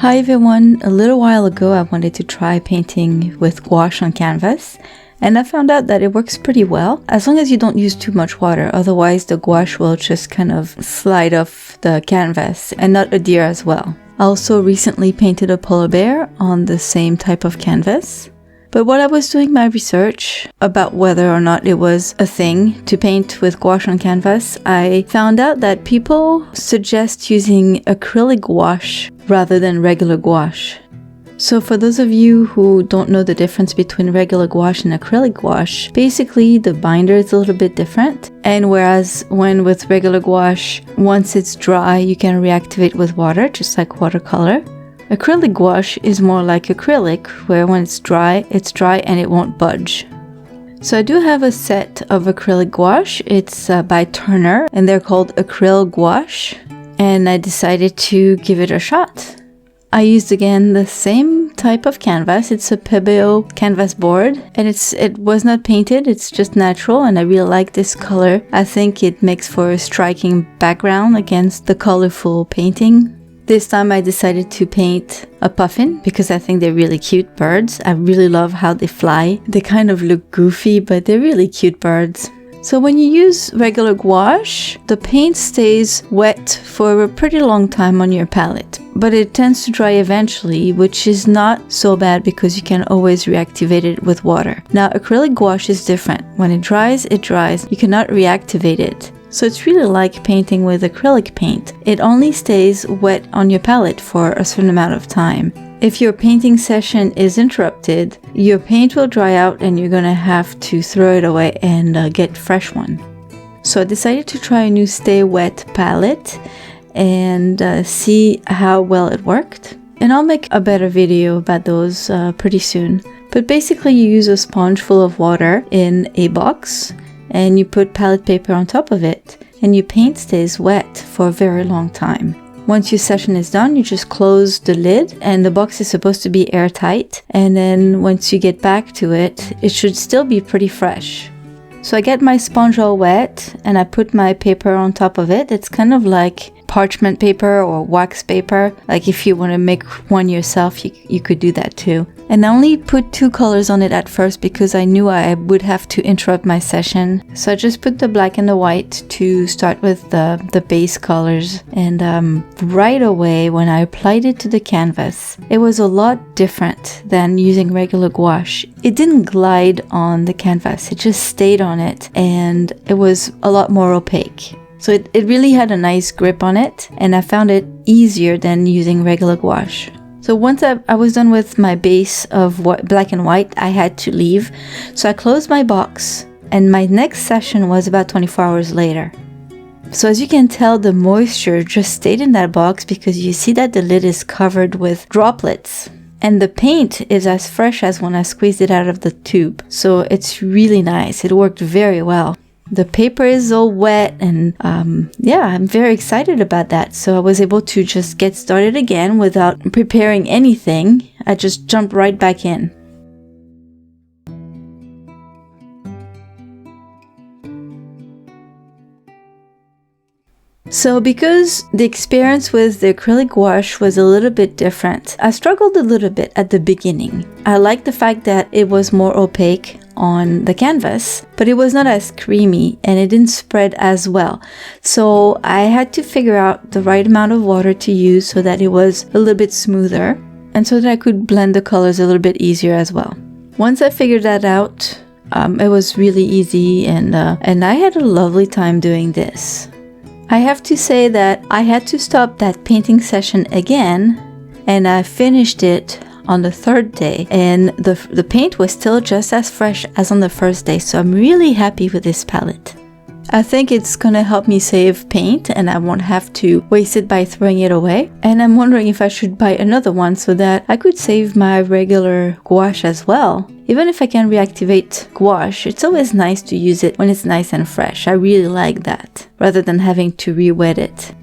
Hi everyone, a little while ago I wanted to try painting with gouache on canvas, and I found out that it works pretty well as long as you don't use too much water, otherwise the gouache will just kind of slide off the canvas and not adhere as well. I also recently painted a polar bear on the same type of canvas. But while I was doing my research about whether or not it was a thing to paint with gouache on canvas, I found out that people suggest using acrylic gouache rather than regular gouache. So for those of you who don't know the difference between regular gouache and acrylic gouache, basically the binder is a little bit different. And whereas when with regular gouache, once it's dry, you can reactivate with water, just like watercolor. Acrylic gouache is more like acrylic, where when it's dry and it won't budge. So I do have a set of acrylic gouache. It's by Turner, and they're called Acryl gouache. And I decided to give it a shot. I used again the same type of canvas. It's a Pebeo canvas board, and it was not painted, it's just natural, and I really like this color. I think it makes for a striking background against the colorful painting. This time I decided to paint a puffin because I think they're really cute birds. I really love how they fly. They kind of look goofy, but they're really cute birds. So when you use regular gouache, the paint stays wet for a pretty long time on your palette, but it tends to dry eventually, which is not so bad because you can always reactivate it with water. Now, acrylic gouache is different. When it dries, it dries. You cannot reactivate it. So it's really like painting with acrylic paint. It only stays wet on your palette for a certain amount of time. If your painting session is interrupted, your paint will dry out and you're gonna have to throw it away and get fresh one. So I decided to try a new Stay Wet palette and see how well it worked. And I'll make a better video about those pretty soon. But basically you use a sponge full of water in a box, and you put palette paper on top of it, and your paint stays wet for a very long time. Once your session is done, you just close the lid, and the box is supposed to be airtight, and then once you get back to it, it should still be pretty fresh. So I get my sponge all wet, and I put my paper on top of it. It's kind of like parchment paper or wax paper. Like if you want to make one yourself, you could do that too. And I only put 2 colors on it at first because I knew I would have to interrupt my session. So I just put the black and the white to start with the base colors. And right away when I applied it to the canvas, it was a lot different than using regular gouache. It didn't glide on the canvas, it just stayed on it, and it was a lot more opaque. So it really had a nice grip on it, and I found it easier than using regular gouache. So once I was done with my base of black and white, I had to leave. So I closed my box, and my next session was about 24 hours later. So as you can tell, the moisture just stayed in that box because you see that the lid is covered with droplets. And the paint is as fresh as when I squeezed it out of the tube. So it's really nice. It worked very well. The paper is all wet, and yeah, I'm very excited about that. So I was able to just get started again without preparing anything. I just jumped right back in. So because the experience with the acrylic gouache was a little bit different, I struggled a little bit at the beginning. I liked the fact that it was more opaque on the canvas, but it was not as creamy and it didn't spread as well. So I had to figure out the right amount of water to use so that it was a little bit smoother and so that I could blend the colors a little bit easier as well. Once I figured that out, it was really easy, and I had a lovely time doing this. I have to say that I had to stop that painting session again, and I finished it on the 3rd day, and the paint was still just as fresh as on the first day, so I'm really happy with this palette. I think it's gonna help me save paint and I won't have to waste it by throwing it away. And I'm wondering if I should buy another one so that I could save my regular gouache as well. Even if I can reactivate gouache, it's always nice to use it when it's nice and fresh. I really like that, rather than having to re-wet it.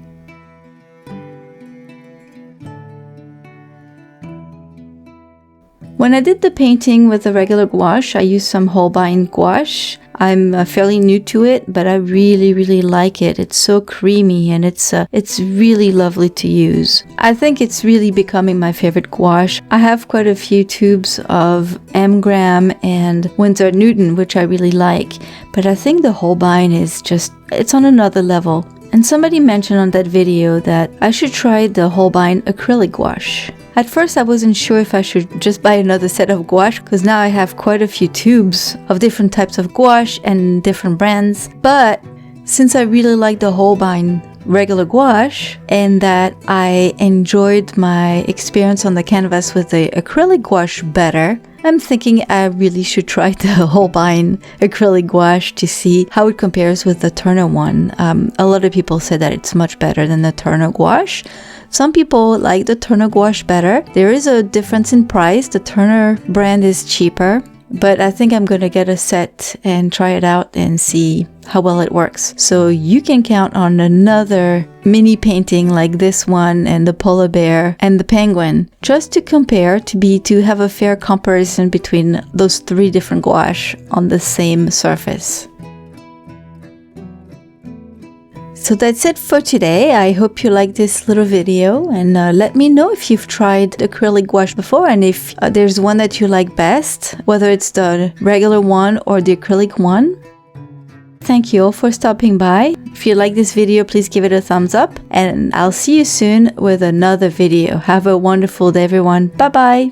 When I did the painting with the regular gouache, I used some Holbein gouache. I'm fairly new to it, but I really, really like it. It's so creamy and it's really lovely to use. I think it's really becoming my favorite gouache. I have quite a few tubes of M-Gram and Winsor Newton, which I really like, but I think the Holbein is just, it's on another level. And somebody mentioned on that video that I should try the Holbein acrylic gouache. At first I wasn't sure if I should just buy another set of gouache, because now I have quite a few tubes of different types of gouache and different brands. But since I really like the Holbein regular gouache and that I enjoyed my experience on the canvas with the acrylic gouache better, I'm thinking I really should try the Holbein acrylic gouache to see how it compares with the Turner one. A lot of people say that it's much better than the Turner gouache. Some people like the Turner gouache better. There is a difference in price. The Turner brand is cheaper, but I think I'm going to get a set and try it out and see how well it works. So you can count on another mini painting like this one and the polar bear and the penguin, just to compare, to have a fair comparison between those 3 different gouache on the same surface. So that's it for today. I hope you liked this little video, and let me know if you've tried acrylic gouache before and if there's one that you like best, whether it's the regular one or the acrylic one. Thank you all for stopping by. If you like this video, please give it a thumbs up, and I'll see you soon with another video. Have a wonderful day, everyone. Bye bye.